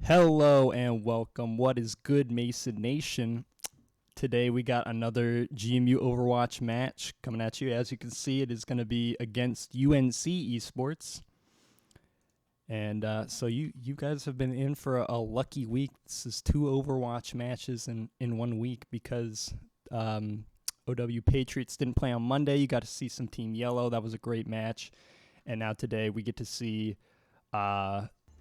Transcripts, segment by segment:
Hello and welcome. What is good, Mason Nation? Today we got another GMU Overwatch match coming at you. As you can see, it is going to be against UNC Esports. And so you guys have been in for a lucky week. This is 2 Overwatch matches in 1 week because OW Patriots didn't play on Monday. You got to see some Team Yellow. That was a great match. And now today we get to see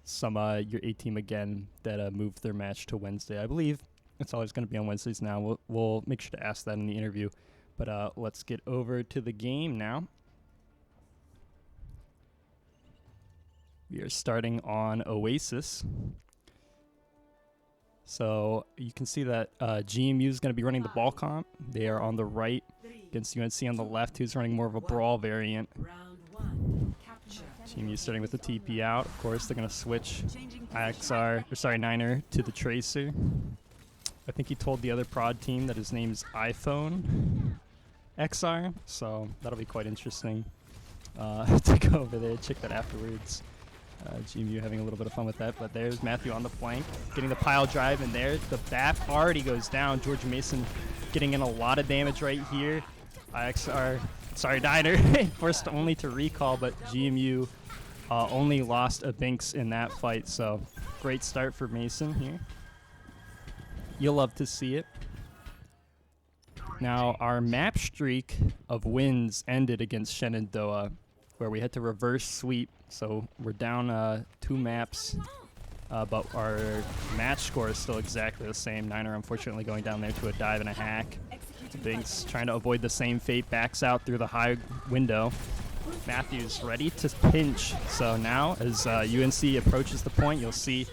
some your A team again that moved their match to Wednesday. I believe it's always going to be on Wednesdays now. We'll make sure to ask that in the interview. But let's get over to the game now. We are starting on Oasis. So you can see that GMU is going to be running the ball comp. They are on the right against UNC on the left, who's running more of a brawl variant. GMU starting with the TP out. Of course, they're going to switch Niner to the Tracer. I think he told the other prod team that his name's iPhone XR, so that'll be quite interesting to go over there, check that afterwards. GMU having a little bit of fun with that, but there's Matthew on the flank, getting the pile drive in there. The BAP already goes down. George Mason getting in a lot of damage right here. Niner forced only to recall, but GMU only lost a Binks in that fight, so great start for Mason here. You'll love to see it. Now, our map streak of wins ended against Shenandoah, where we had to reverse sweep, so we're down 2 maps, but our match score is still exactly the same. Niner unfortunately going down there to a dive and a hack. Binks trying to avoid the same fate, backs out through the high window. Matthew's ready to pinch. So now as UNC approaches the point, you'll see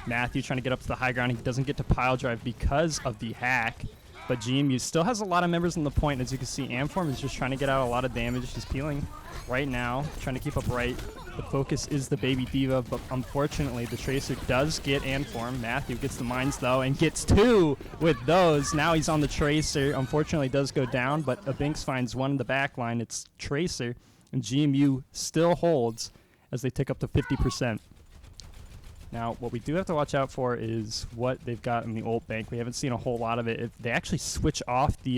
Matthew trying to get up to the high ground. He doesn't get to pile drive because of the hack, but GMU still has a lot of members on the point. As you can see, Amform is just trying to get out a lot of damage. He's peeling right now, trying to keep up right. The focus is the Baby Diva, but unfortunately the Tracer does get Amform. Matthew gets the mines though and gets 2 with those. Now he's on the Tracer. Unfortunately does go down, but a Binks finds one in the back line. It's Tracer, and GMU still holds as they tick up to 50%. Now, what we do have to watch out for is what they've got in the ult bank. We haven't seen a whole lot of it. They actually switch off the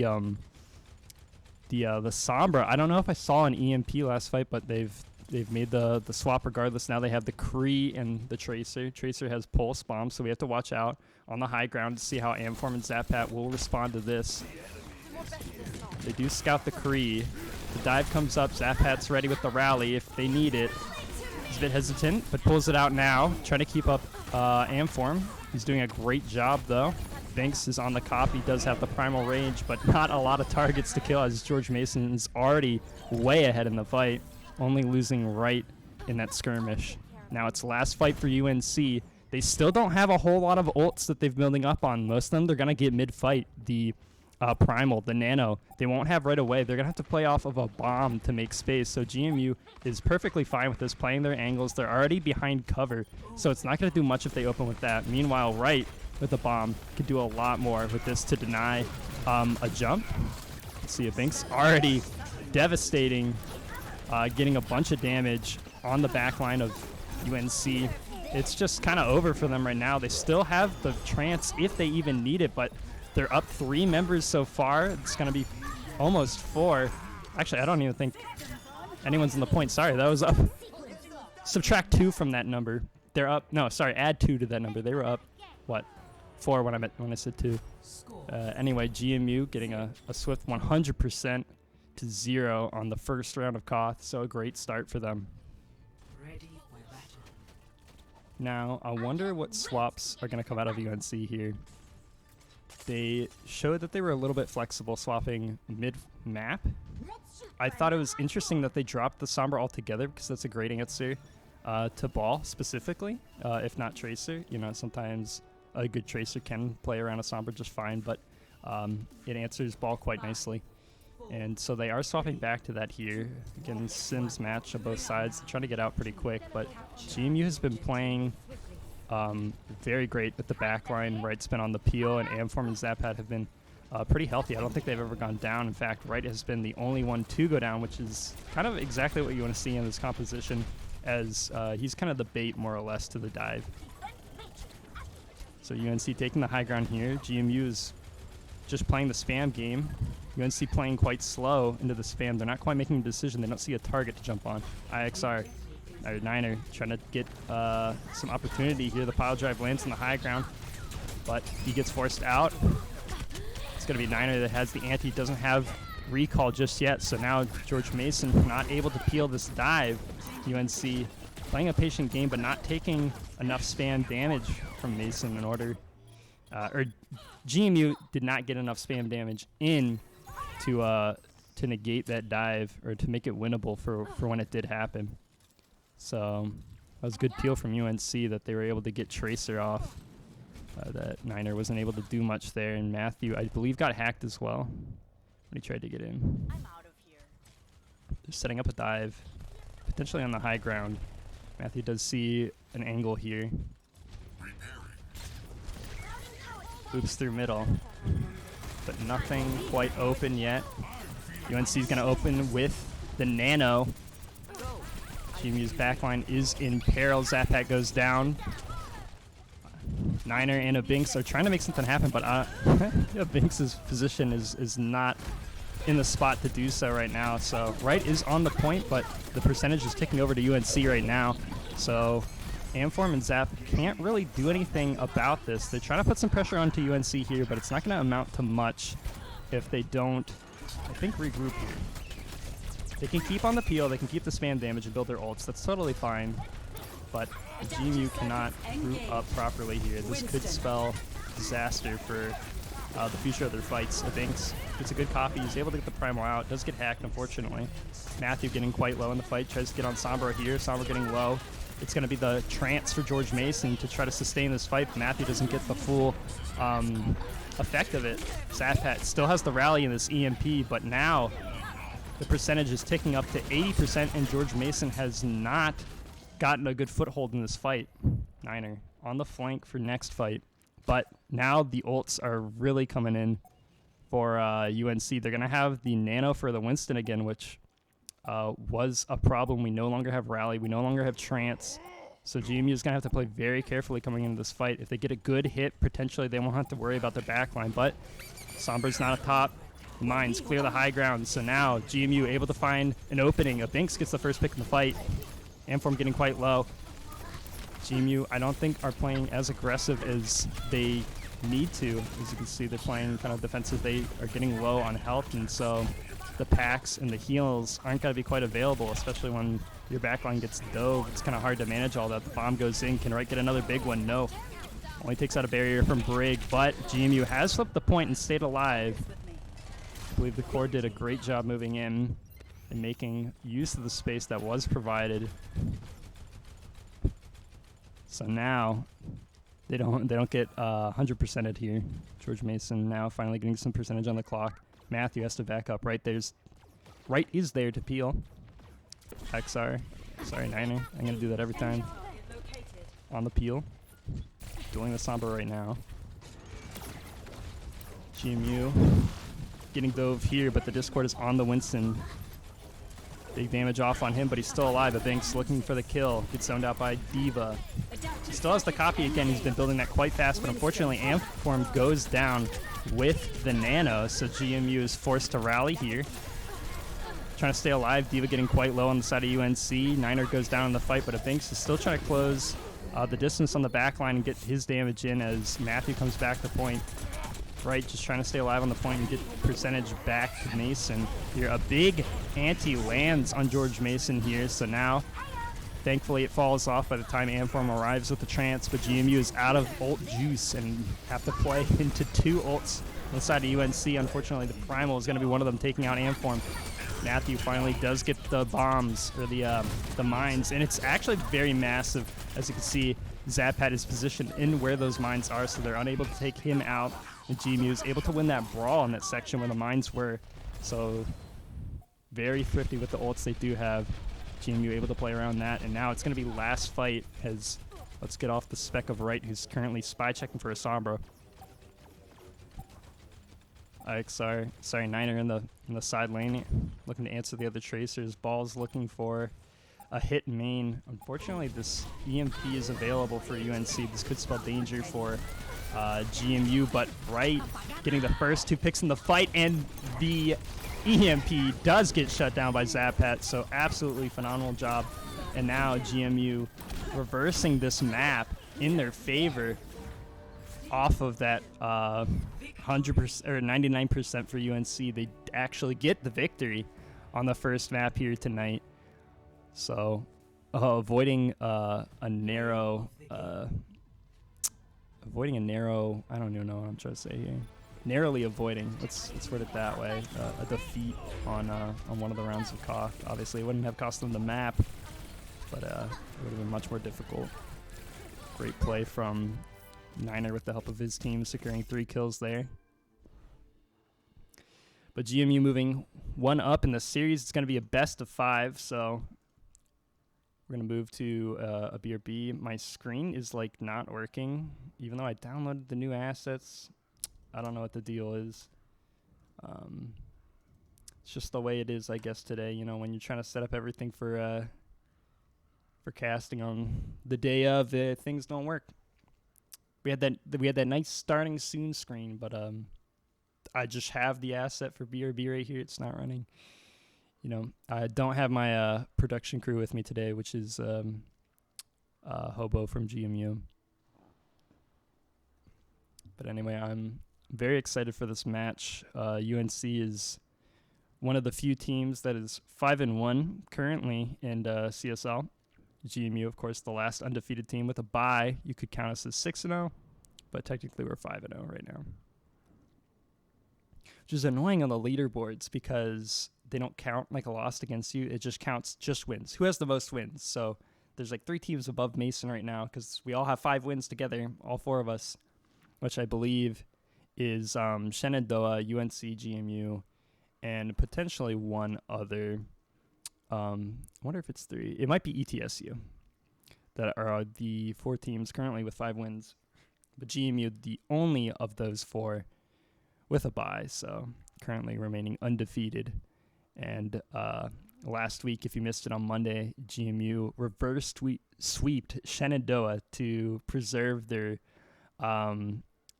Sombra. I don't know if I saw an EMP last fight, but they've made the swap regardless. Now they have the Kree and the Tracer. Tracer has pulse bombs, so we have to watch out on the high ground to see how Amform and Zappat will respond to this. They do scout the Kree. The dive comes up. Zappat's ready with the rally if they need it. He's a bit hesitant, but pulls it out now, trying to keep up Amform. He's doing a great job, though. Binks is on the cop. He does have the primal range, but not a lot of targets to kill, as George Mason is already way ahead in the fight, only losing right in that skirmish. Now it's last fight for UNC. They still don't have a whole lot of ults that they've building up on. Most of them they're going to get mid-fight. The primal, the nano, they won't have right away. They're going to have to play off of a bomb to make space. So GMU is perfectly fine with this, playing their angles. They're already behind cover, so it's not going to do much if they open with that. Meanwhile, right with the bomb could do a lot more with this to deny a jump. Let's see, Binks already devastating, getting a bunch of damage on the back line of UNC. It's just kind of over for them right now. They still have the trance if they even need it, but they're up 3 members so far. It's going to be almost 4. Actually, I don't even think anyone's in the point. Sorry, that was up. Subtract 2 from that number. They're up. No, sorry, add 2 to that number. They were up, what, 4 when I said 2. Anyway, GMU getting a swift 100% to 0 on the first round of Koth. So a great start for them. Now, I wonder what swaps are going to come out of UNC here. They showed that they were a little bit flexible, swapping mid-map. I thought it was interesting that they dropped the Sombra altogether, because that's a great answer to Ball specifically, if not Tracer. You know, sometimes a good Tracer can play around a Sombra just fine, but it answers Ball quite nicely. And so they are swapping back to that here. Again, Sims match on both sides, trying to get out pretty quick, but GMU has been playing very great with the backline. Right's been on the peel, and Amform and Zappat have been pretty healthy. I don't think they've ever gone down. In fact, Right has been the only one to go down, which is kind of exactly what you want to see in this composition, as he's kind of the bait, more or less, to the dive. So UNC taking the high ground here. GMU is just playing the spam game. UNC playing quite slow into the spam. They're not quite making a decision. They don't see a target to jump on. IXR, or Niner, trying to get some opportunity here. The pile drive lands on the high ground, but he gets forced out. It's going to be Niner that has the ante. Doesn't have recall just yet, so now George Mason not able to peel this dive. UNC playing a patient game, but not taking enough spam damage from Mason in order, or GMU did not get enough spam damage in to negate that dive or to make it winnable for when it did happen. So that was a good peel from UNC that they were able to get Tracer off. That Niner wasn't able to do much there, and Matthew, I believe, got hacked as well when he tried to get in. I'm out of here. They're setting up a dive, potentially on the high ground. Matthew does see an angle here. Oops through middle, but nothing quite open yet. UNC's going to open with the Nano. GMU's backline is in peril. Zappat goes down. Niner and Abinks are trying to make something happen, but Abinks' position is not in the spot to do so right now. So Wright is on the point, but the percentage is ticking over to UNC right now. So Amform and Zap can't really do anything about this. They're trying to put some pressure onto UNC here, but it's not going to amount to much if they don't, I think, regroup here. They can keep on the peel, they can keep the spam damage and build their ults. That's totally fine, but GMU cannot group up properly here. This could spell disaster for the future of their fights. Abinks gets a good copy. He's able to get the primal out. Does get hacked, unfortunately. Matthew getting quite low in the fight. Tries to get on Sombra here. Sombra getting low. It's going to be the trance for George Mason to try to sustain this fight. Matthew doesn't get the full effect of it. Zappat still has the rally in this EMP, but now the percentage is ticking up to 80%, and George Mason has not gotten a good foothold in this fight. Niner on the flank for next fight. But now the ults are really coming in for UNC. They're going to have the Nano for the Winston again, which was a problem. We no longer have Rally. We no longer have Trance. So GMU is going to have to play very carefully coming into this fight. If they get a good hit, potentially they won't have to worry about their backline. But Sombra's not atop. The Mines clear the high ground. So now GMU able to find an opening. Abinks gets the first pick in the fight. Amform getting quite low. GMU, I don't think, are playing as aggressive as they need to. As you can see, they're playing kind of defensive. They are getting low on health, and so the packs and the heals aren't going to be quite available, especially when your backline gets dove. It's kind of hard to manage all that. The bomb goes in. Can Wright get another big one? No. Only takes out a barrier from Brig, but GMU has flipped the point and stayed alive. I believe the core did a great job moving in and making use of the space that was provided. So now they don't get 100%ed here. George Mason now finally getting some percentage on the clock. Matthew has to back up. Right is there to peel. XR. Sorry, Niner. I'm going to do that every time. On the peel. Dueling the Sombra right now. GMU getting dove here, but the Discord is on the Winston. Big damage off on him, but he's still alive. Abinks looking for the kill. Gets zoned out by Diva. He still has the copy again. He's been building that quite fast, but unfortunately Amform goes down with the Nano, so GMU is forced to rally here. Trying to stay alive. Diva getting quite low on the side of UNC. Niner goes down in the fight, but Abinks is still trying to close the distance on the back line and get his damage in as Matthew comes back to point. Right, just trying to stay alive on the point and get percentage back to Mason here. A big ante lands on George Mason here, so now thankfully it falls off by the time Amform arrives with the trance, but GMU is out of ult juice and have to play into two ults on the side of UNC. Unfortunately, the Primal is going to be one of them taking out Amform. Matthew finally does get the bombs, or the mines, and it's actually very massive. As you can see, Zappat is positioned in where those mines are, so they're unable to take him out. And GMU is able to win that brawl in that section where the mines were. So very thrifty with the ults they do have. GMU able to play around that. And now it's going to be last fight as let's get off the spec of Wright, who's currently spy checking for a Sombra. Sorry, Niner in the side lane looking to answer the other tracers. Ball's looking for a hit main. Unfortunately, this EMP is available for UNC. This could spell danger for GMU, but Bright getting the first 2 picks in the fight, and the EMP does get shut down by Zappat, so absolutely phenomenal job. And now GMU reversing this map in their favor off of that 100% or 99% for UNC. They actually get the victory on the first map here tonight. So avoiding a narrow, I don't even know what I'm trying to say here. Narrowly avoiding, let's word it that way, a defeat on one of the rounds of KOF. Obviously, it wouldn't have cost them the map, but it would have been much more difficult. Great play from Niner with the help of his team, securing 3 kills there. But GMU moving 1 up in the series. It's going to be a best of 5, so we're going to move to a BRB. My screen is like not working, even though I downloaded the new assets. I don't know what the deal is. It's just the way it is, I guess, today. You know, when you're trying to set up everything for casting on the day of, things don't work. We had that nice starting soon screen, but I just have the asset for BRB right here. It's not running. You know, I don't have my production crew with me today, which is Hobo from GMU. But anyway, I'm very excited for this match. UNC is one of the few teams that is 5-1 currently in CSL. GMU, of course, the last undefeated team with a bye. You could count us as 6-0, but technically we're 5-0 right now. Which is annoying on the leaderboards because they don't count like a loss against you. It just counts just wins. Who has the most wins? So there's like 3 teams above Mason right now because we all have 5 wins together, all 4 of us, which I believe is Shenandoah, UNC, GMU, and potentially one other. I wonder if it's 3. It might be ETSU that are the 4 teams currently with 5 wins. But GMU, the only of those 4 with a bye, so currently remaining undefeated. And last week, if you missed it on Monday, GMU reverse sweeped Shenandoah to preserve their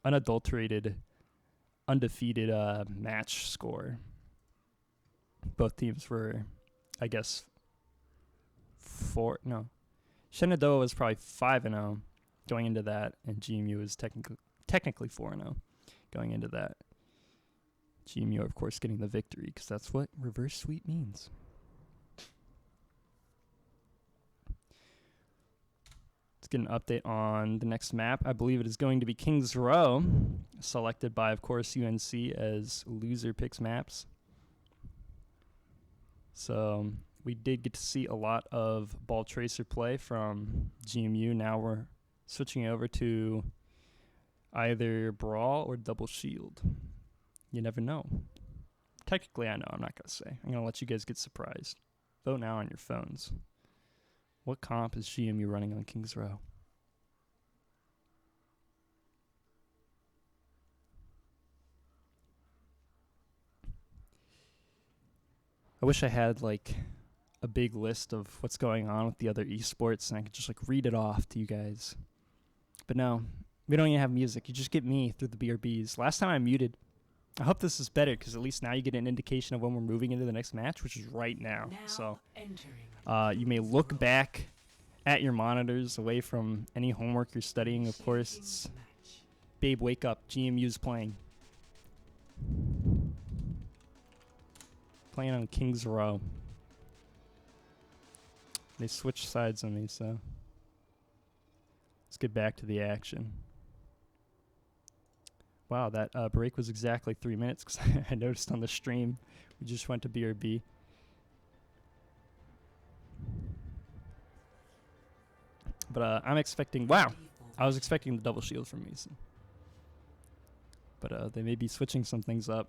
unadulterated, undefeated match score. Both teams were, I guess, Shenandoah was probably 5-0 going into that, and GMU was technically 4-0 going into that. GMU, of course, getting the victory because that's what reverse sweep means. Let's get an update on the next map. I believe it is going to be Kings Row, selected by, of course, UNC as loser picks maps. So we did get to see a lot of ball tracer play from GMU. Now we're switching over to either brawl or double shield. You never know. Technically, I know. I'm not going to say. I'm going to let you guys get surprised. Vote now on your phones. What comp is GMU running on Kings Row? I wish I had, like, a big list of what's going on with the other esports, and I could just, like, read it off to you guys. But no, we don't even have music. You just get me through the BRBs. Last time I muted. I hope this is better because at least now you get an indication of when we're moving into the next match, which is right now. So you may look back at your monitors away from any homework you're studying. Of course, it's Babe, wake up. GMU's playing. Playing on Kings Row. They switched sides on me, so let's get back to the action. Wow, that break was exactly 3 minutes because I noticed on the stream we just went to BRB. But I'm expecting, wow, I was expecting the double shield from Mason. But they may be switching some things up.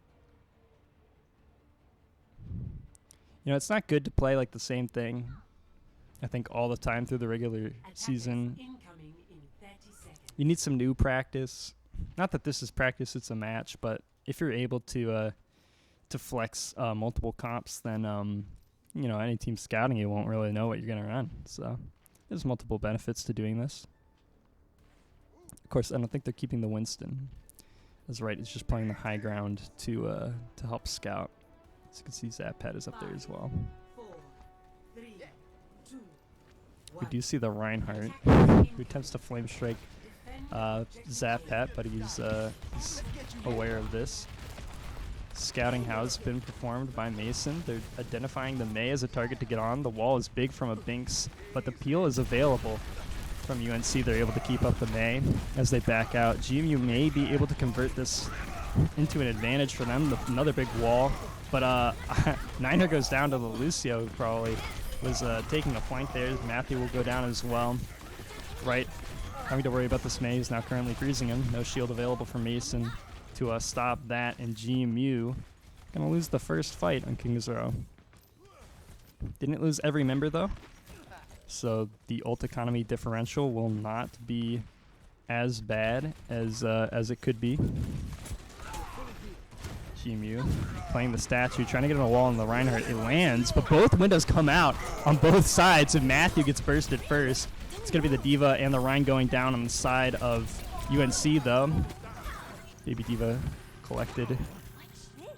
You know, it's not good to play like the same thing, I think, all the time through the regular season. You need some new practice. Not that this is practice, it's a match, but if you're able to flex multiple comps, then you know, any team scouting, you won't really know what you're going to run. So there's multiple benefits to doing this. Of course, I don't think they're keeping the Winston. That's right, it's just playing the high ground to help scout. As you can see, Zappat is up there as well. We do see the Reinhardt, who attempts to flame strike Zappat, but he's aware of this. Scouting has been performed by Mason. They're identifying the Mei as a target to get on. The wall is big from a Binks, but the peel is available from UNC. They're able to keep up the Mei as they back out. GMU may be able to convert this into an advantage for them. Another big wall, but Niner goes down to the Lucio, who probably was taking a flank there. Matthew will go down as well. Right, having to worry about this Mei is now currently freezing him. No shield available for Mason to stop that, and GMU gonna lose the first fight on King's Row. Didn't lose every member though, so the ult economy differential will not be as bad as it could be. GMU playing the statue, trying to get on a wall on the Reinhardt. It lands, but both windows come out on both sides, and Matthew gets bursted first. It's going to be the D.Va and the Rein going down on the side of UNC, though. Baby D.Va collected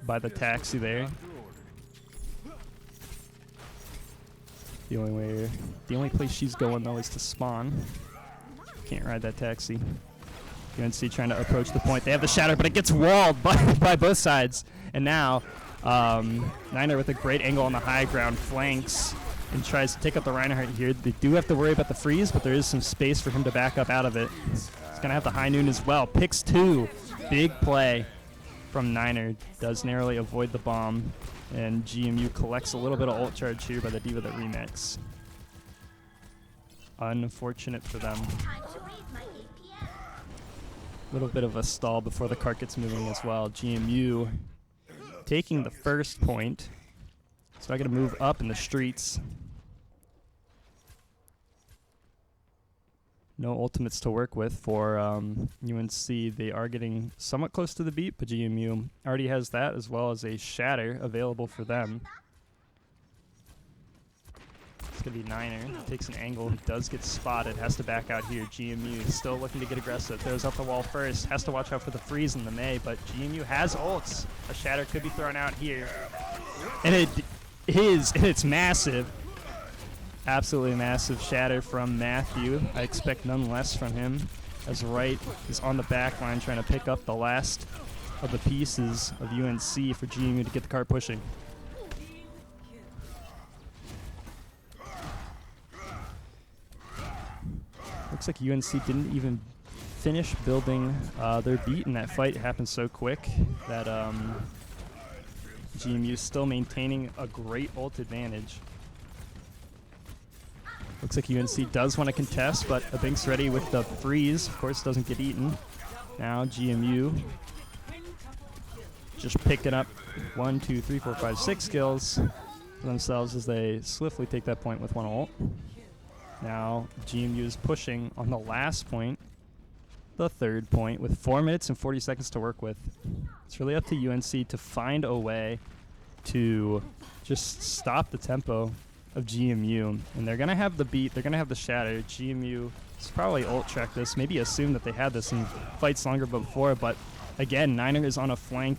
by the taxi there. The only place she's going, though, is to spawn. Can't ride that taxi. UNC trying to approach the point. They have the shatter, but it gets walled by both sides. And now Niner with a great angle on the high ground flanks and tries to take up the Reinhardt here. They do have to worry about the freeze, but there is some space for him to back up out of it. He's going to have the high noon as well. Picks 2. Big play from Niner. Does narrowly avoid the bomb. And GMU collects a little bit of ult charge here by the D.Va that remix. Unfortunate for them. A little bit of a stall before the cart gets moving as well. GMU taking the first point. So I got to move up in the streets. No ultimates to work with for UNC. They are getting somewhat close to the beat, but GMU already has that as well as a shatter available for them. It's going to be Niner. Takes an angle. He does get spotted. Has to back out here. GMU still looking to get aggressive. Throws up the wall first. Has to watch out for the freeze in the Mei, but GMU has ults. A shatter could be thrown out here. And it is. And it's massive. Absolutely massive shatter from Matthew. I expect none less from him, as Wright is on the back line trying to pick up the last of the pieces of UNC for GMU to get the cart pushing. Looks like UNC didn't even finish building their beat in that fight. It happened so quick that GMU is still maintaining a great ult advantage. Looks like UNC does want to contest, but a Binks ready with the freeze. Of course, doesn't get eaten. Now GMU just picking up 1, 2, 3, 4, 5, 6 kills for themselves as they swiftly take that point with one ult. Now GMU is pushing on the last point, the third point, with 4 minutes and 40 seconds to work with. It's really up to UNC to find a way to just stop the tempo of GMU. And they're going to have the beat, they're going to have the shatter. GMU is probably ult check this, maybe assume that they had this in fights longer before, but again, Niner is on a flank,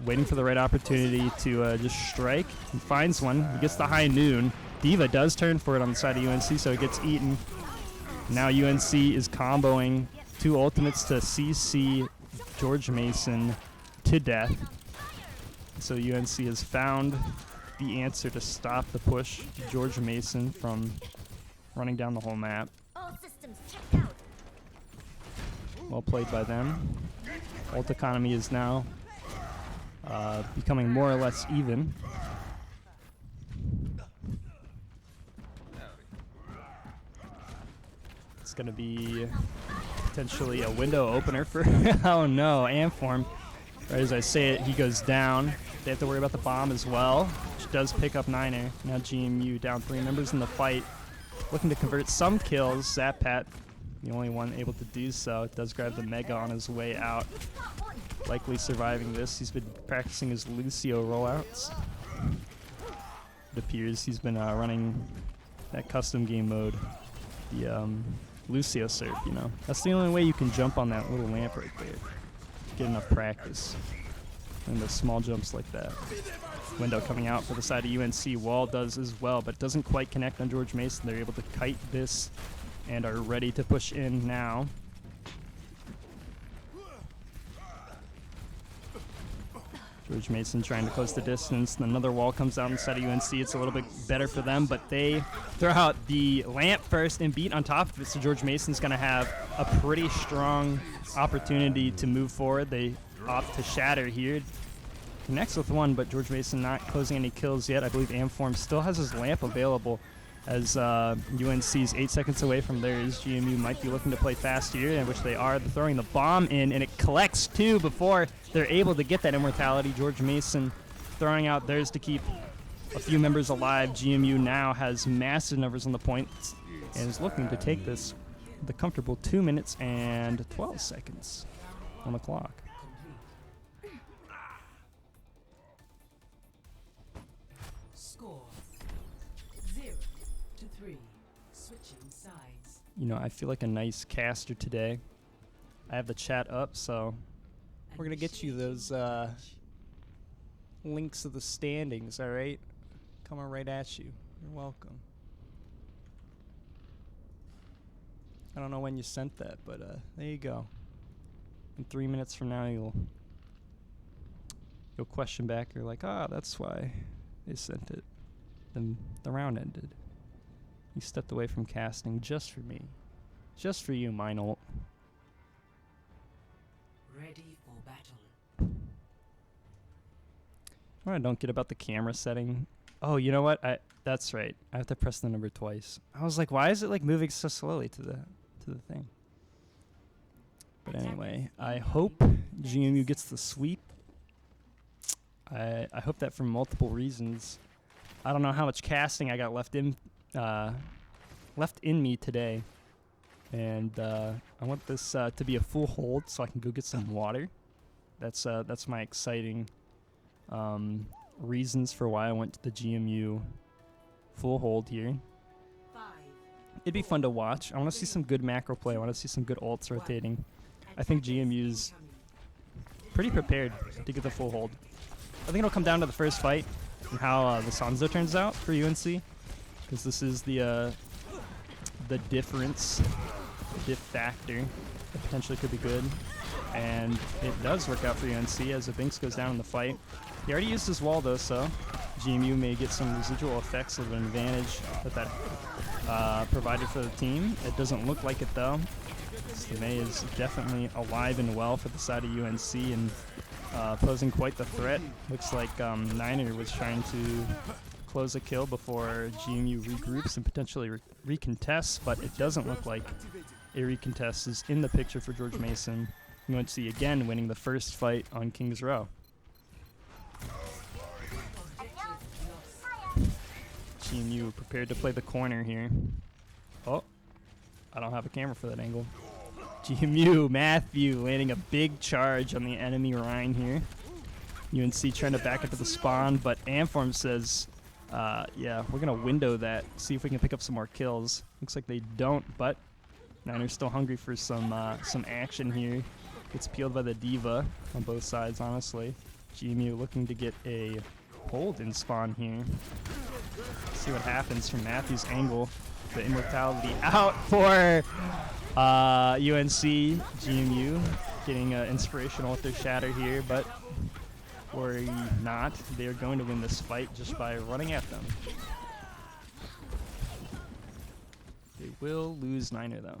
waiting for the right opportunity to just strike. He finds one, he gets the high noon. D.Va does turn for it on the side of UNC, so it gets eaten. Now UNC is comboing 2 ultimates to CC George Mason to death. So UNC has found the answer to stop the push George Mason from running down the whole map. All systems checked out. Well played by them. Ult economy is now becoming more or less even. It's going to be potentially a window opener for oh no, Amform. Right as I say it, he goes down. They have to worry about the bomb as well, which does pick up Niner. Now GMU down 3 members in the fight, looking to convert some kills. Zappat, the only one able to do so, does grab the Mega on his way out. Likely surviving this. He's been practicing his Lucio rollouts. It appears he's been running that custom game mode, the Lucio Surf, you know. That's the only way you can jump on that little lamp right there. Get enough practice. And the small jumps like that. Window coming out for the side of UNC. Wall does as well, but doesn't quite connect on George Mason. They're able to kite this and are ready to push in now. George Mason trying to close the distance. Another wall comes out inside of UNC. It's a little bit better for them, but they throw out the lamp first and beat on top of it. So George Mason's going to have a pretty strong opportunity to move forward. They opt to shatter here. Connects with one, but George Mason not closing any kills yet. I believe Amform still has his lamp available as UNC's 8 seconds away from theirs. GMU might be looking to play fast here, in which they are. They're throwing the bomb in, and it collects two before they're able to get that immortality. George Mason throwing out theirs to keep a few members alive. GMU now has massive numbers on the points and is looking to take this with a comfortable 2 minutes and 12 seconds on the clock. Score 0-3. Switching sides. You know, I feel like a nice caster today. I have the chat up, so we're going to get you those links of the standings, all right? Coming right at you. You're welcome. I don't know when you sent that, but there you go. In 3 minutes from now, you'll question back. You're like, ah, that's why they sent it. Then the round ended. You stepped away from casting just for me. Just for you, Minolt. Ready for battle. What I don't get about the camera setting. Oh, you know what? That's right. I have to press the number twice. I was like, why is it like moving so slowly to the thing? But anyway, I hope GMU gets the sweep. I hope that for multiple reasons. I don't know how much casting I got left in me today, and I want this to be a full hold so I can go get some water. That's my exciting reasons for why I went to the GMU full hold here. It'd be fun to watch. I want to see some good macro play. I want to see some good ults rotating. I think GMU's pretty prepared to get the full hold. I think it'll come down to the first fight and how the Sanzo turns out for UNC, because this is the difference, diff factor that potentially could be good, and it does work out for UNC as the Binks goes down in the fight. He already used his wall though, so GMU may get some residual effects of an advantage that provided for the team. It doesn't look like it though. May is definitely alive and well for the side of UNC and posing quite the threat. Looks like Niner was trying to close a kill before GMU regroups and potentially recontests, but it doesn't look like a recontest is in the picture for George Mason. UNC again winning the first fight on King's Row. GMU prepared to play the corner here. Oh, I don't have a camera for that angle. GMU, Matthew landing a big charge on the enemy Rhine here. UNC trying to back into the spawn, but Amform says, yeah, we're going to window that, see if we can pick up some more kills. Looks like they don't, but Niners still hungry for some action here. Gets peeled by the Diva on both sides, honestly. GMU looking to get a hold in spawn here. See what happens from Matthew's angle. The immortality out for UNC. GMU getting inspirational with their shatter here, but worry not. They are going to win this fight just by running at them. They will lose Niner though.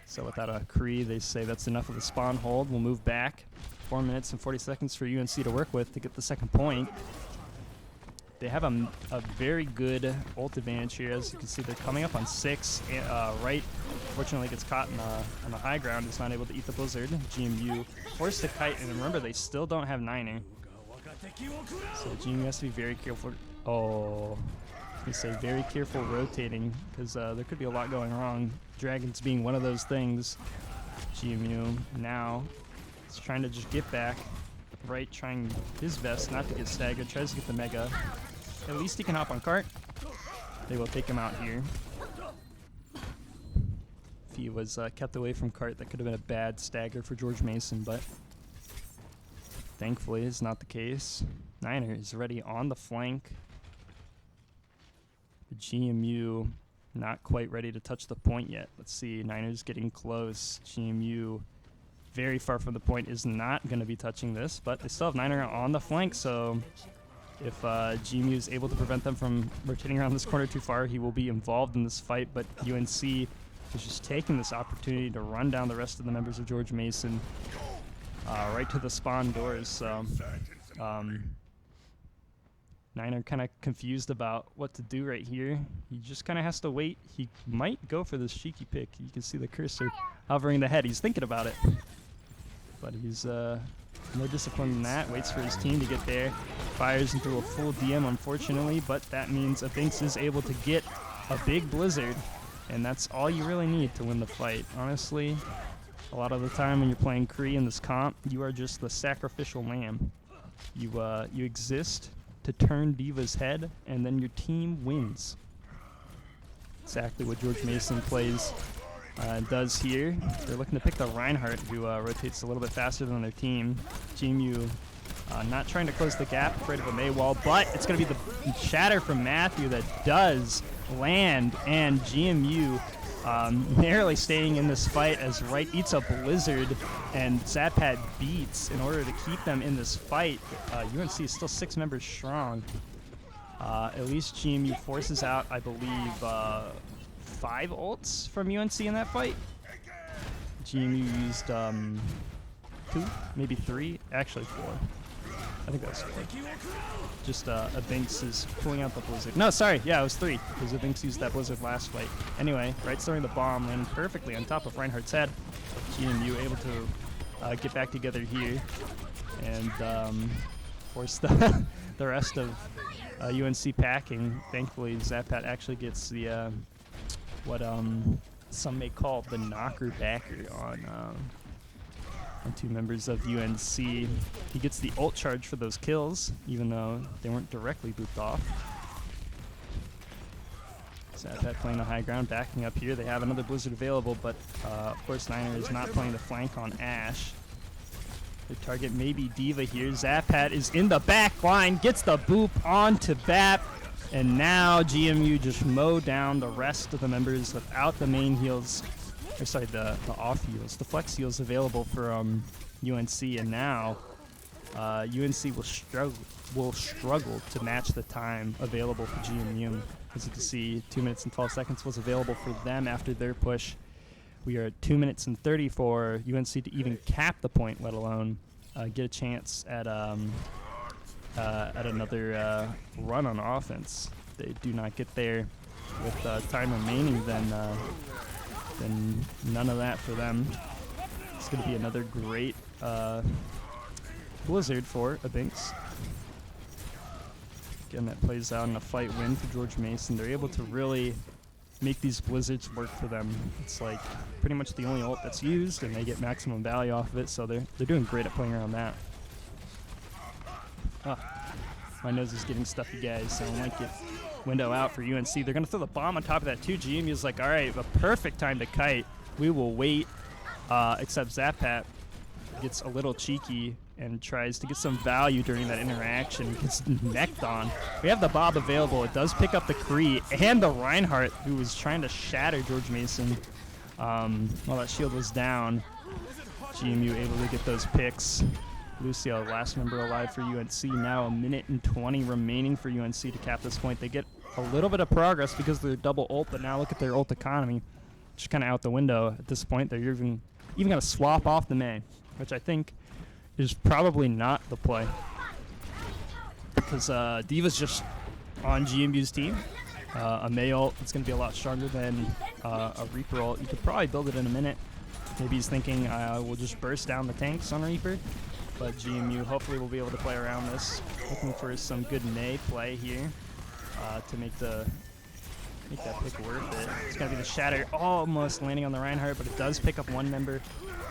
So without a Kree, they say that's enough of a spawn hold. We'll move back. 4 minutes and 40 seconds for UNC to work with to get the second point. They have a very good ult advantage here. As you can see, they're coming up on 6. Right, fortunately, gets caught on the high ground. Is not able to eat the blizzard. GMU forced to kite, and remember, they still don't have Niner. So GMU has to be very careful. Oh, I was gonna say very careful rotating, because there could be a lot going wrong. Dragons being one of those things. GMU now is trying to just get back. Right, trying his best not to get staggered. Tries to get the mega. At least he can hop on cart. They will take him out here. If he was kept away from cart, that could have been a bad stagger for George Mason, but thankfully it's not the case. Niner is ready on the flank. The GMU not quite ready to touch the point yet. Let's see, Niners getting close. GMU very far from the point, is not going to be touching this, but they still have Niner on the flank, so if GMU is able to prevent them from rotating around this corner too far, he will be involved in this fight, but UNC is just taking this opportunity to run down the rest of the members of George Mason right to the spawn doors, so Niner kind of confused about what to do right here. He just kind of has to wait. He might go for this cheeky pick. You can see the cursor hovering the head. He's thinking about it. But he's more disciplined than that. Waits for his team to get there. Fires into a full DM, unfortunately. But that means Abinks is able to get a big blizzard. And that's all you really need to win the fight. Honestly, a lot of the time when you're playing Kree in this comp, you are just the sacrificial lamb. You exist to turn D.Va's head, and then your team wins. Exactly what George Mason plays does here. They're looking to pick the Reinhardt, who rotates a little bit faster than their team. GMU not trying to close the gap, afraid of a May wall, but it's going to be the shatter from Matthew that does land, and GMU narrowly staying in this fight as Wright eats a blizzard and Zapad beats in order to keep them in this fight. UNC is still 6 members strong. At least GMU forces out, I believe, 5 ults from UNC in that fight. GMU used 2, maybe 3, actually 4. I think that was 4. Just Abinks is pulling out the blizzard. No, sorry, yeah, it was 3, because Abinks used that blizzard last fight. Anyway, Wright's throwing the bomb, landing perfectly on top of Reinhardt's head. GMU able to get back together here and force the rest of UNC packing. Thankfully, Zapat actually gets the what some may call the knocker backer on 2 members of UNC. He gets the ult charge for those kills, even though they weren't directly booped off. Zapat playing the high ground, backing up here. They have another blizzard available, but of course Niner is not playing the flank on Ash. The target may be D.Va here. Zapat is in the back line, gets the boop onto Bap, and now GMU just mow down the rest of the members without the main heals. Or sorry, the off heals, the flex heals available for UNC, and now UNC will struggle to match the time available for GMU. As you can see, 2 minutes and 12 seconds was available for them after their push. We are at 2 minutes and 30 for UNC to even cap the point, let alone get a chance at another run on offense. If they do not get there with time remaining, then none of that for them. It's going to be another great blizzard for Abinks. Again, that plays out in a fight win for George Mason. They're able to really make these blizzards work for them. It's like pretty much the only ult that's used, and they get maximum value off of it, so they're doing great at playing around that. My nose is getting stuffy, guys, so I might get window out for UNC. They're going to throw the bomb on top of that too. GMU is like, all right, the perfect time to kite. We will wait, except Zapat gets a little cheeky and tries to get some value during that interaction. He gets necked on. We have the Bob available. It does pick up the Kree and the Reinhardt, who was trying to shatter George Mason while that shield was down. GMU able to get those picks. Lucio, last member alive for UNC. Now 1 minute and 20 remaining for UNC to cap this point. They get a little bit of progress because of their double ult, but now look at their ult economy. Just kind of out the window at this point. They're even going to swap off the May, which I think is probably not the play, because D.Va's just on GMU's team. A May ult is going to be a lot stronger than a Reaper ult. You could probably build it in a minute. Maybe he's thinking we'll just burst down the tanks on Reaper, but GMU hopefully will be able to play around this. Looking for some good May play here to make that pick worth it. It's going to be the shatter, almost landing on the Reinhardt, but it does pick up 1 member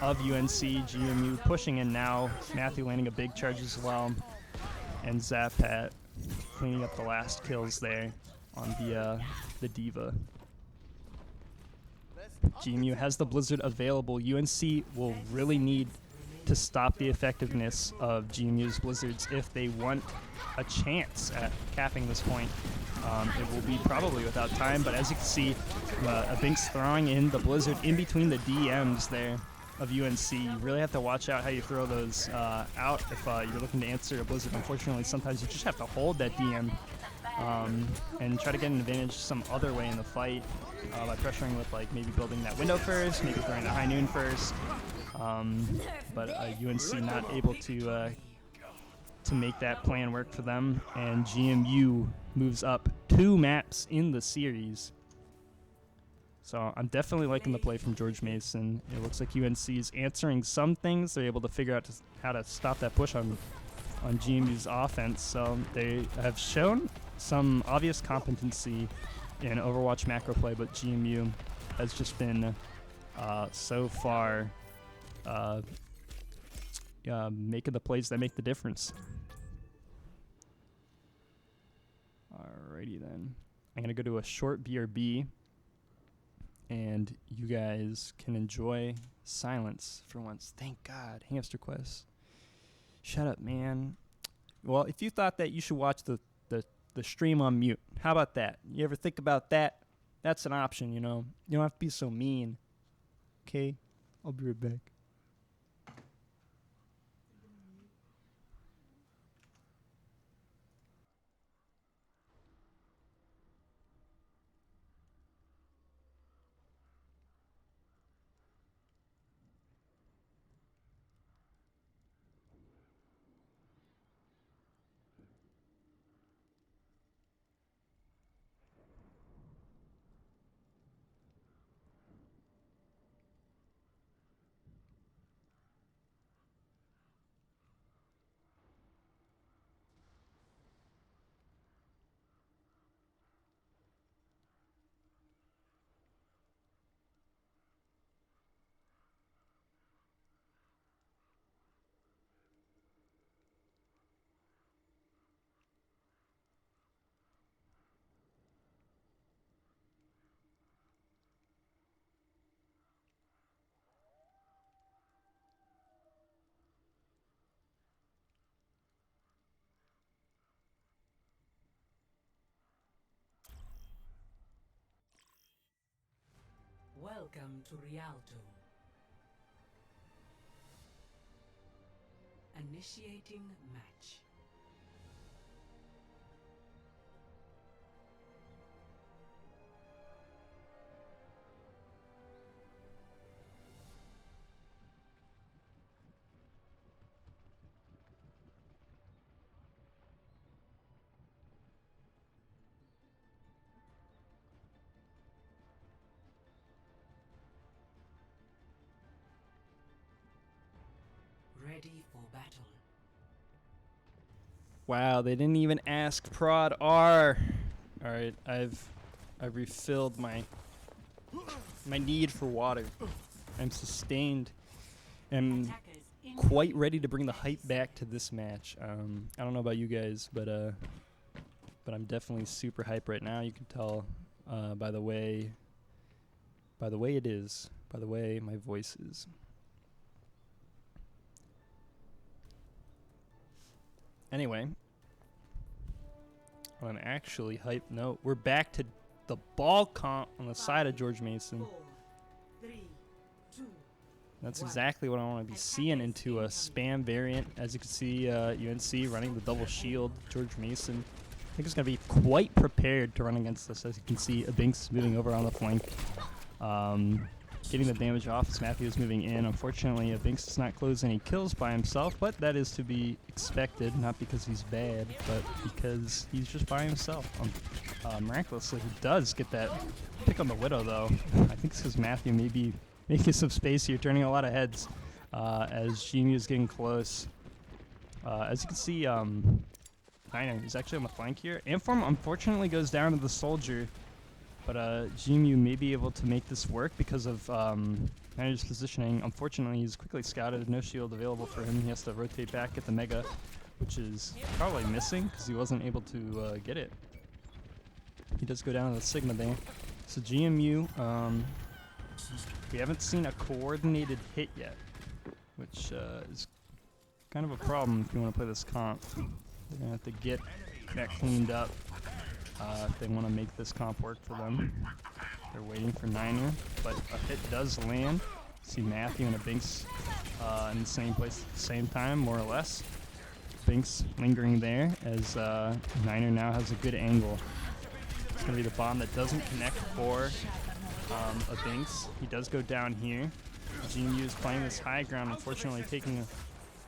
of UNC. GMU pushing in now. Matthew landing a big charge as well. And Zapat cleaning up the last kills there on the Diva. GMU has the Blizzard available. UNC will really need to stop the effectiveness of GMU's Blizzards if they want a chance at capping this point. It will be probably without time, but as you can see, Binks throwing in the Blizzard in between the DMs there of UNC. You really have to watch out how you throw those out if you're looking to answer a Blizzard. Unfortunately, sometimes you just have to hold that DM and try to get an advantage some other way in the fight by pressuring with like maybe building that window first, maybe throwing the high noon first. But UNC not able to make that plan work for them, and GMU moves up 2 maps in the series. So I'm definitely liking the play from George Mason. It looks like UNC is answering some things. They're able to figure out how to stop that push on GMU's offense. So they have shown some obvious competency in Overwatch macro play, but GMU has just been so far making the plays that make the difference. Alrighty then. I'm going to go to a short BRB, and you guys can enjoy silence for once. Thank God. Hamster Quest. Shut up, man. Well, if you thought that, you should watch the stream on mute. How about that? You ever think about that? That's an option, you know. You don't have to be so mean. Okay? I'll be right back. Welcome to Rialto. Initiating match. Ready for battle. Wow, they didn't even ask prod R. All right, I've refilled my need for water. I'm sustained and quite ready to bring the hype back to this match. I don't know about you guys, but I'm definitely super hype right now. You can tell by the way it is, by the way my voice is. Anyway, on an actually hype note, we're back to the ball comp on the side of George Mason. 4, 3, 2, That's exactly what I want to be seeing into a spam variant. As you can see, UNC running the double shield. George Mason, I think, is going to be quite prepared to run against this. As you can see, Binks moving over on the flank. Getting the damage off as Matthew is moving in. Unfortunately, Binks does not close any kills by himself, but that is to be expected, not because he's bad, but because he's just by himself. Miraculously, he does get that pick on the Widow, though. I think it's because Matthew may be making some space here, turning a lot of heads as GMU is getting close. As you can see, Niner is actually on the flank here. Amform, unfortunately, goes down to the Soldier. But GMU may be able to make this work because of Niner's positioning. Unfortunately, he's quickly scouted. No shield available for him. He has to rotate back, get the Mega. which is probably missing because he wasn't able to get it. He does go down to the Sigma there. So GMU, we haven't seen a coordinated hit yet, which is kind of a problem if you want to play this comp. They're going to have to get that cleaned up if they want to make this comp work for them. They're waiting for Niner, but a hit does land. See Matthew and a Binks in the same place at the same time, more or less. Binks lingering there as Niner now has a good angle. It's going to be the bomb that doesn't connect for a Binks. He does go down here. GMU is playing this high ground, unfortunately taking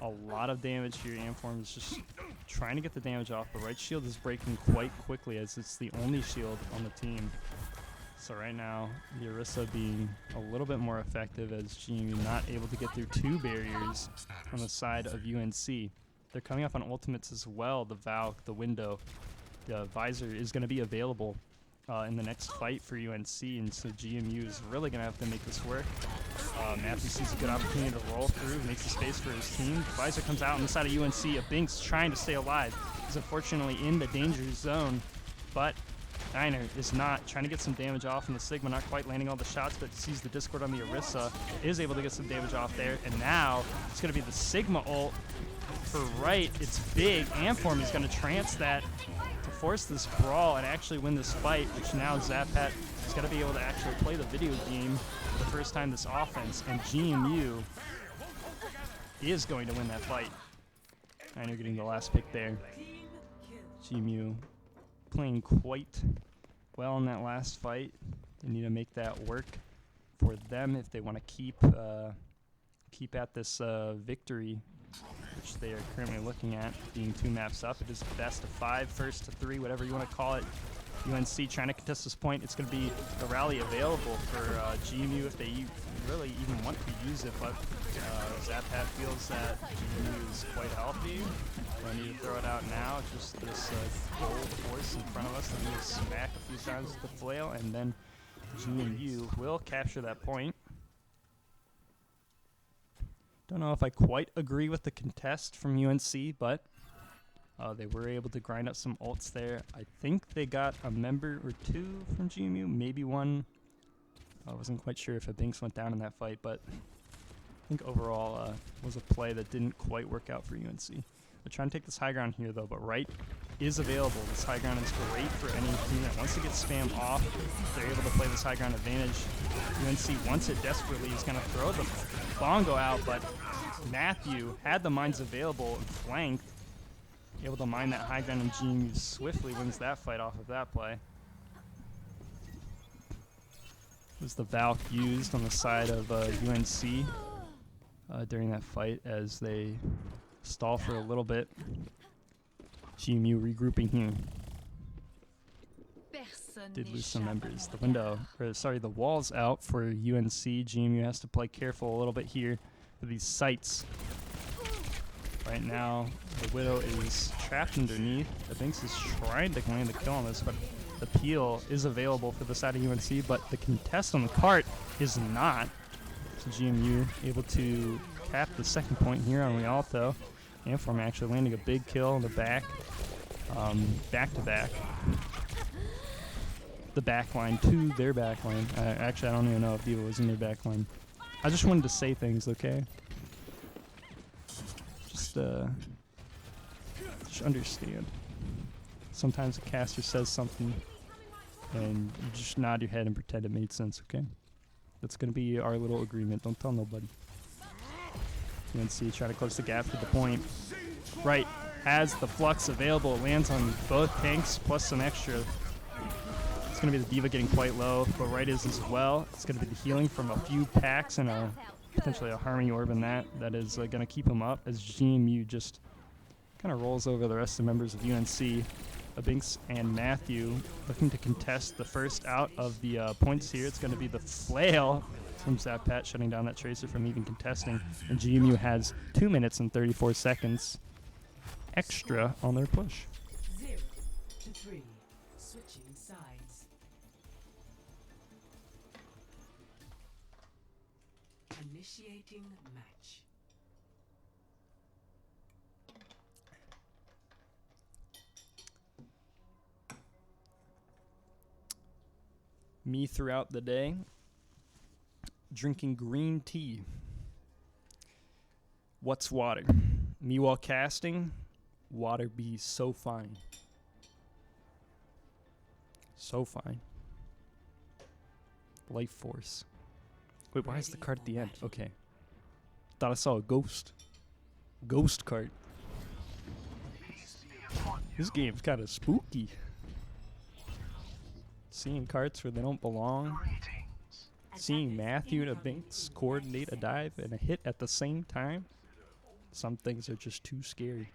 a lot of damage here. Amform is just trying to get the damage off. The right shield is breaking quite quickly as it's the only shield on the team. So right now, the Orisa being a little bit more effective as GMU not able to get through two barriers on the side of UNC. They're coming up on ultimates as well. The Valk, the window, the visor is going to be available in the next fight for UNC, and so GMU is really going to have to make this work. Matthew sees a good opportunity to roll through, makes the space for his team. The visor comes out on the side of UNC. A Binks trying to stay alive. He's unfortunately in the danger zone, but Niner is not, trying to get some damage off in the Sigma, not quite landing all the shots, but sees the Discord on the Orisa, is able to get some damage off there, and now it's going to be the Sigma ult for right. It's big. Amform is going to trance that to force this brawl and actually win this fight, which now Zappat is going to be able to actually play the video game for the first time this offense, and GMU is going to win that fight. Niner getting the last pick there. GMU playing quite well in that last fight. They need to make that work for them if they want to keep at this victory, which they are currently looking at being 2 maps up. It is best of 5, first to 3, whatever you want to call it. UNC trying to contest this point. It's going to be a rally available for GMU if they really even want to use it, but Zappat feels that GMU is quite healthy. I need to throw it out now. Just this gold horse in front of us that we need to smack a few times with the flail, and then GMU will capture that point. Don't know if I quite agree with the contest from UNC, but they were able to grind up some ults there. I think they got a member or 2 from GMU, maybe 1. I wasn't quite sure if a Binks went down in that fight, but I think overall was a play that didn't quite work out for UNC. They're trying to take this high ground here, though, but right is available. This high ground is great for any team that wants to get spam off. They're able to play this high ground advantage. UNC wants it desperately. He's going to throw the bongo out, but Matthew had the mines available and flanked. Able to mine that high ground, and GMU swiftly wins that fight off of that play. Was the Valk used on the side of UNC during that fight as they stall for a little bit. GMU regrouping here. Did lose some members. The window, or sorry, the wall's out for UNC. GMU has to play careful a little bit here for these sites. Right now, the Widow is trapped underneath. The Binks is trying to land the kill on this, but the peel is available for the side of UNC, but the contest on the cart is not. So GMU able to cap the second point here on Rialto. Amform actually landing a big kill in the back, back-to-back. The backline to their backline. Actually, I don't even know if Diva was in their backline. I just wanted to say things, okay? Just understand. Sometimes a caster says something and you just nod your head and pretend it made sense, okay? That's going to be our little agreement. Don't tell nobody. UNC try to close the gap to the point. Right has the flux available. It lands on both tanks plus some extra. It's going to be the Diva getting quite low, but right is as well. It's going to be the healing from a few packs and potentially a Harmony Orb in that is going to keep him up as GMU just kind of rolls over the rest of the members of UNC. Binks and Matthew looking to contest the first out of the points here. It's going to be the flail from Zappat shutting down that Tracer from even contesting. And GMU has 2 minutes and 34 seconds extra on their push. 0 to 3. Switching sides. Initiating match. Me throughout the day, drinking green tea. What's water? Me while casting, water be so fine. So fine. Life force. Wait, why is the card at the end? Okay. Thought I saw a ghost. Ghost card. This game's kind of spooky. Seeing cards where they don't belong. Seeing Matthew and a Binks coordinate a dive and a hit at the same time. Some things are just too scary.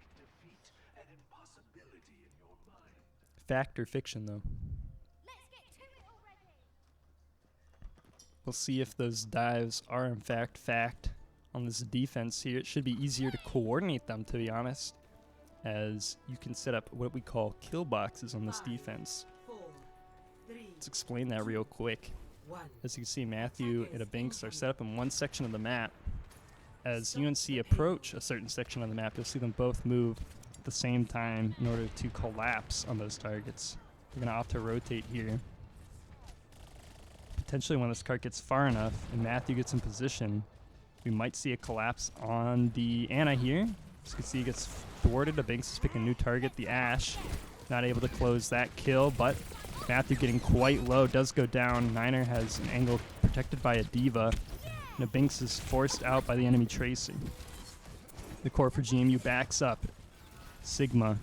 Fact or fiction, though? We'll see if those dives are in fact fact on this defense here. It should be easier to coordinate them, to be honest, as you can set up what we call kill boxes on this defense. Let's explain that real quick. As you can see, Matthew and a Binks are set up in one section of the map. As UNC approach a certain section of the map, you'll see them both move at the same time in order to collapse on those targets. We're going to opt to rotate here. Potentially when this card gets far enough and Matthew gets in position, we might see a collapse on the Ana here. As you can see, he gets thwarted. A Binks is picking a new target, the Ash. Not able to close that kill, but Matthew getting quite low, does go down. Niner has an angle protected by a Diva. And Binks is forced out by the enemy Tracer. The core for GMU backs up. Sigma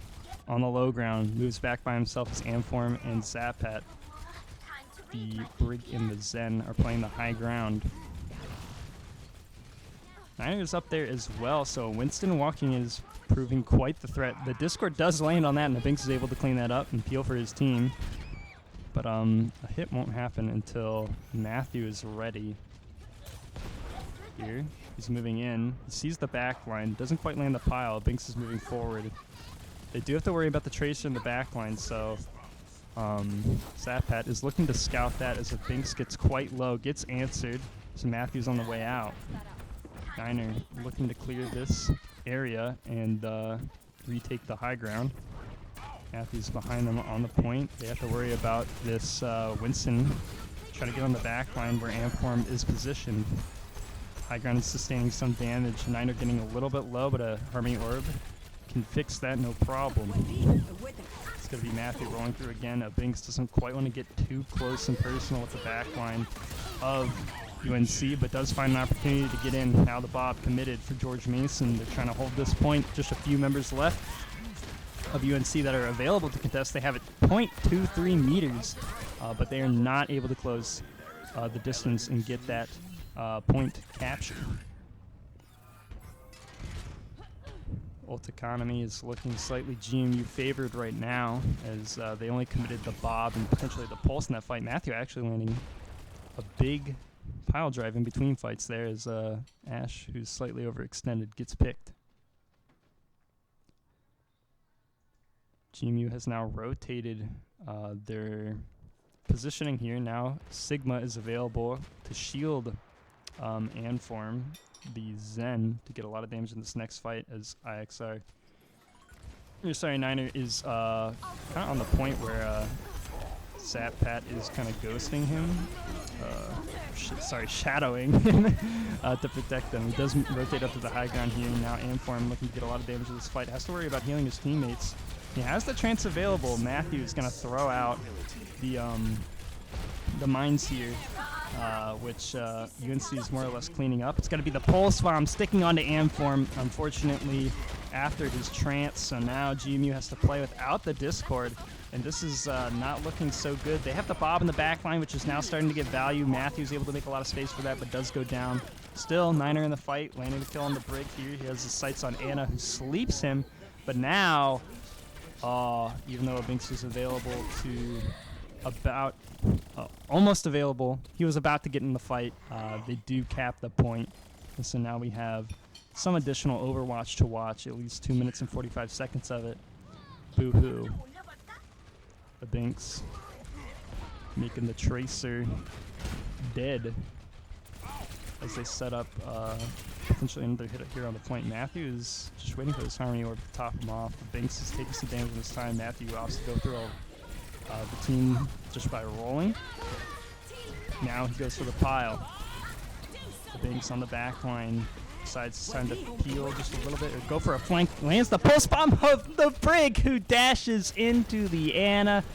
on the low ground moves back by himself as Amform and Zapat. The Brig and the Zen are playing the high ground. Niner's up there as well, so Winston walking is proving quite the threat. The Discord does land on that, and the Binks is able to clean that up and peel for his team. But a hit won't happen until Matthew is ready. Here, he's moving in. He sees the back line, doesn't quite land the pile. Binks is moving forward. They do have to worry about the Tracer in the back line, so Zapat is looking to scout that as a Binks gets quite low, gets answered, so Matthew's on the way out. Niner looking to clear this area and retake the high ground. Matthew's behind them on the point. They have to worry about this Winston trying to get on the back line where Amform is positioned. High ground is sustaining some damage. Niner getting a little bit low, but a Harmony Orb can fix that, no problem. It's going to be Matthew rolling through again. Binks doesn't quite want to get too close and personal with the back line of UNC, but does find an opportunity to get in. Now the Bob committed for George Mason. They're trying to hold this point. Just a few members left of UNC that are available to contest. They have it 0.23 meters, but they are not able to close the distance and get that point capture. Ult economy is looking slightly GMU favored right now, as they only committed the Bob and potentially the Pulse in that fight. Matthew actually landing a big pile drive in between fights there as Ash, who's slightly overextended, gets picked. GMU has now rotated their positioning here. Now Sigma is available to shield Amform, the Zen, to get a lot of damage in this next fight as Niner is kind of on the point where Zapat is kind of ghosting him. Shadowing him to protect them. He does rotate up to the high ground here. Now Amform looking to get a lot of damage in this fight. Has to worry about healing his teammates. He has the trance available. Matthew is going to throw out the mines here, which UNC is more or less cleaning up. It's going to be the Pulse Bomb sticking onto Amform, unfortunately, after his trance. So now GMU has to play without the Discord, and this is not looking so good. They have the Bob in the back line, which is now starting to get value. Matthew's able to make a lot of space for that, but does go down. Still, Niner in the fight, landing the kill on the Brig here. He has his sights on Ana, who sleeps him, but now, even though Binks is available to almost available, he was about to get in the fight. They do cap the point, and so now we have some additional Overwatch to watch, at least 2 minutes and 45 seconds of it. Boo-hoo. The Binks making the Tracer dead as they set up potentially another hit here on the point. Matthew is just waiting for this Harmony Orb to top him off. The Binks is taking some damage this time. Matthew opts to go through the team just by rolling. Now he goes for the pile. The Binks on the back line. Decides time to peel just a little bit or go for a flank. Lands the post bomb of the Brig, who dashes into the Anna,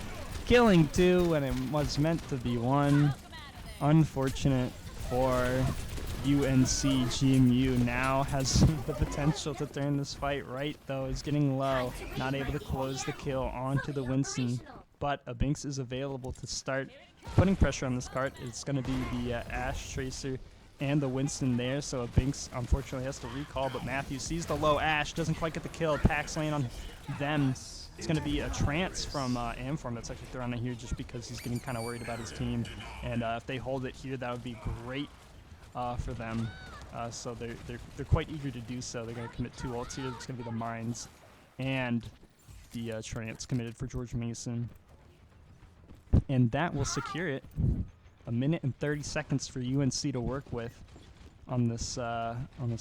killing 2 when it was meant to be 1. Unfortunate for UNC. GMU now has the potential to turn this fight right, though. Is getting low, not able to close the kill onto the Winston, but a Binks is available to start putting pressure on this cart. It's going to be the Ash Tracer and the Winston there, so a Binks unfortunately has to recall, but Matthew sees the low Ash, doesn't quite get the kill. Pax lane on them. It's going to be a trance from Amform that's actually thrown in here just because he's getting kind of worried about his team, and if they hold it here, that would be great for them. So they're quite eager to do so. They're going to commit 2 ults here. It's going to be the Mines and the trance committed for George Mason, and that will secure it. 1 minute and 30 seconds for UNC to work with on this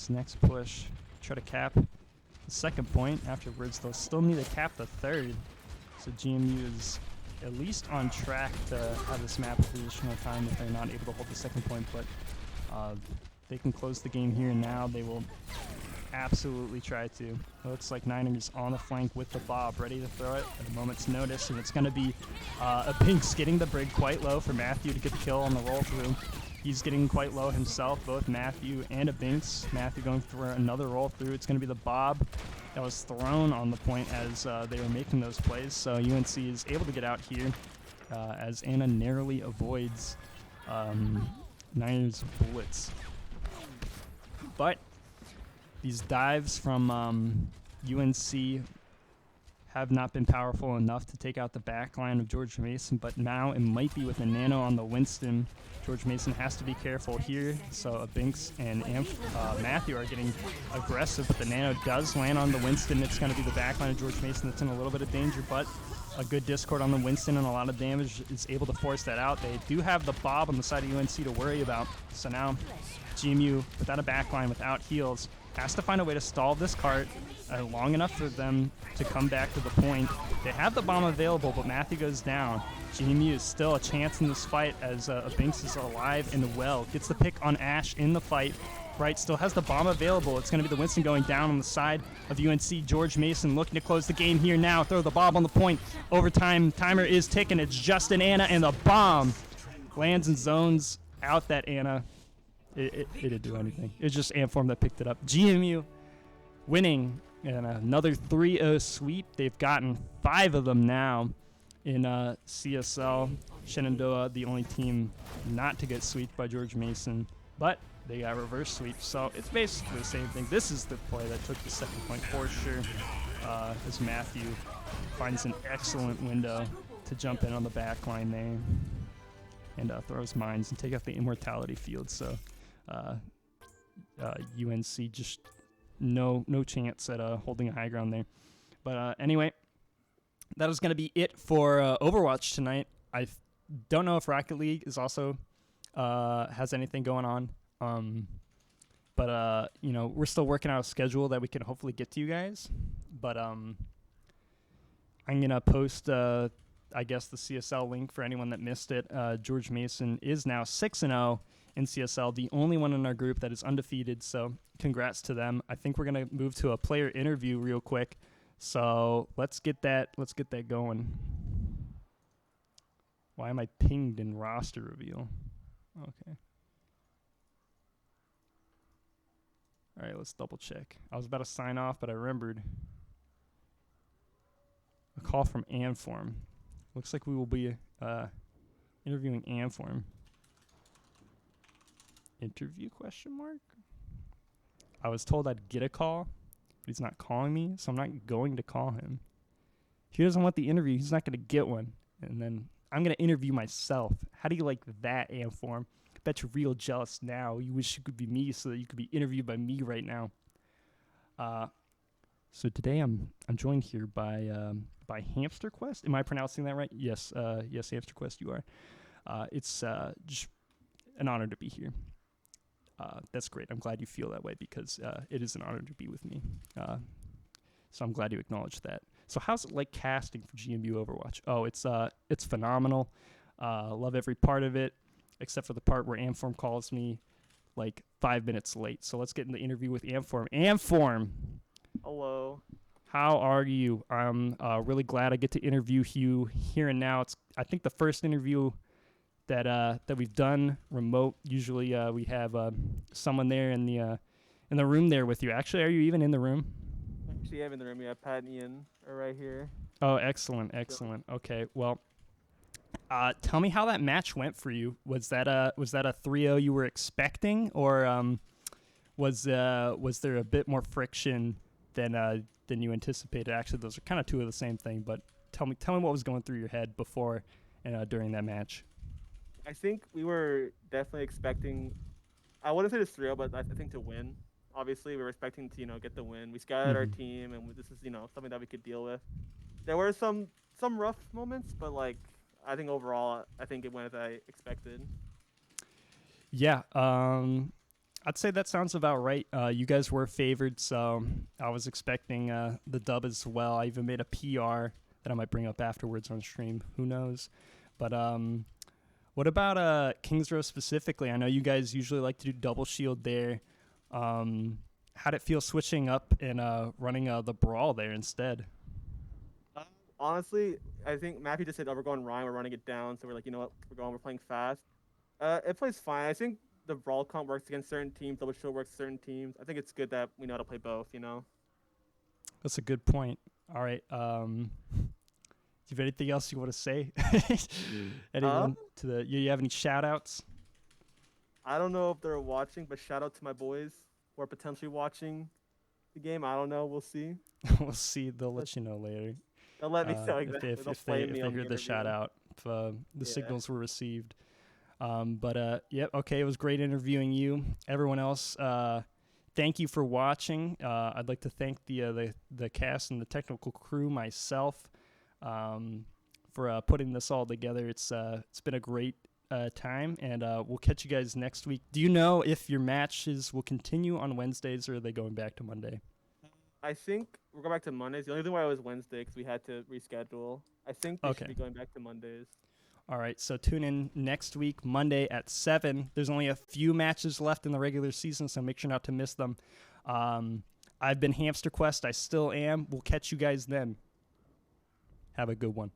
next push. Try to cap the second point. Afterwards, they'll still need to cap the third. So GMU is at least on track to have this map with additional time if they're not able to hold the second point. But they can close the game here and now. They will absolutely try to. It looks like Niners on the flank with the Bob, ready to throw it at a moment's notice, and it's going to be a Binks getting the Brig quite low for Matthew to get the kill on the roll through. He's getting quite low himself, both Matthew and a Binks. Matthew going for another roll through. It's going to be the Bob that was thrown on the point as they were making those plays. So UNC is able to get out here as Anna narrowly avoids Niners bullets. But these dives from UNC have not been powerful enough to take out the back line of George Mason, but now it might be with a nano on the Winston. George Mason has to be careful here, so Binks and Matthew are getting aggressive, but the nano does land on the Winston. It's going to be the back line of George Mason that's in a little bit of danger, but a good discord on the Winston and a lot of damage is able to force that out. They do have the Bob on the side of UNC to worry about, so now GMU, without a backline, without heals, has to find a way to stall this cart long enough for them to come back to the point. They have the bomb available, but Matthew goes down. GMU is still a chance in this fight as Binks is alive and well. Gets the pick on Ash in the fight. Right, still has the bomb available. It's going to be the Winston going down on the side of UNC. George Mason looking to close the game here now. Throw the bomb on the point. Overtime timer is ticking. It's Justin Anna, and the bomb lands and zones out that Anna. It didn't do anything. It was just Amform that picked it up. GMU winning and another 3-0 sweep. They've gotten 5 of them now in CSL. Shenandoah, the only team not to get swept by George Mason, but they got reverse sweep, so it's basically the same thing. This is the play that took the second point for sure, as Matthew finds an excellent window to jump in on the back line there and throws mines and take out the immortality field. So UNC just no chance at holding a high ground there. But anyway, that is going to be it for Overwatch tonight. I don't know if Rocket League is also has anything going on. But you know, we're still working out a schedule that we can hopefully get to you guys. But I'm gonna post I guess the CSL link for anyone that missed it. George Mason is now 6-0 in CSL, the only one in our group that is undefeated. So congrats to them. I think we're gonna move to a player interview real quick. So let's get that going. Why am I pinged in roster reveal? Okay. All right, let's double check. I was about to sign off, but I remembered a call from Amform. Looks like we will be interviewing Amform. Interview question mark? I was told I'd get a call, but he's not calling me, so I'm not going to call him. If he doesn't want the interview, he's not going to get one. And then I'm going to interview myself. How do you like that, Amform? I bet you're real jealous now. You wish you could be me so that you could be interviewed by me right now. So today I'm joined here by Hamster Quest. Am I pronouncing that right? Yes, yes, Hamster Quest, you are. It's just an honor to be here. That's great. I'm glad you feel that way because it is an honor to be with me. So I'm glad you acknowledge that. So how's it like casting for GMU Overwatch? Oh, it's phenomenal. Love every part of it. except for the part where Amform calls me like 5 minutes late. So let's get in the interview with Amform. Amform, Hello. how are you? I'm really glad I get to interview you here and now. It's I think the first interview that we've done remote. Usually we have someone there in the room there with you. Actually, are you even in the room? Actually, I have in the room. Yeah, Pat and Ian are right here. Oh, excellent. Okay, well, tell me how that match went for you. Was that a 3-0 you were expecting, or was there a bit more friction than you anticipated? Actually, those are kind of two of the same thing. But tell me what was going through your head before and during that match. I think we were definitely expecting. I wouldn't say it's 3-0, but I think to win. Obviously, we were expecting to get the win. We scouted our team, and this is something that we could deal with. There were some rough moments, but like I think overall, I think it went as I expected. Yeah, I'd say that sounds about right. You guys were favored, so I was expecting the dub as well. I even made a PR that I might bring up afterwards on stream. Who knows? But what about Kings Row specifically? I know you guys usually like to do double shield there. How'd it feel switching up and running the brawl there instead? Honestly, I think Mappy just said, "Oh, we're going Ryan. We're running it down." So we're like, you know what? We're playing fast. It plays fine. I think the brawl comp works against certain teams. Double shield works certain teams. I think it's good that we know how to play both. That's a good point. All right. Do you have anything else you want to say? Anyone you have any shout outs? I don't know if they're watching, but shout out to my boys who are potentially watching the game. I don't know. We'll see. We'll see. They'll let you know later. They'll let me know exactly. If they heard the shout out, if the signals were received. Yep. Okay. It was great interviewing you. Everyone else, thank you for watching. I'd like to thank the cast and the technical crew, myself, for putting this all together. It's been a great time, and we'll catch you guys next week. Do you know if your matches will continue on Wednesdays, or are they going back to Monday? I think we'll go back to Mondays. The only reason why it was Wednesday because we had to reschedule. I think they should be going back to Mondays. All right, so tune in next week, Monday at 7. There's only a few matches left in the regular season, so make sure not to miss them. I've been Hamster Quest. I still am. We'll catch you guys then. Have a good one.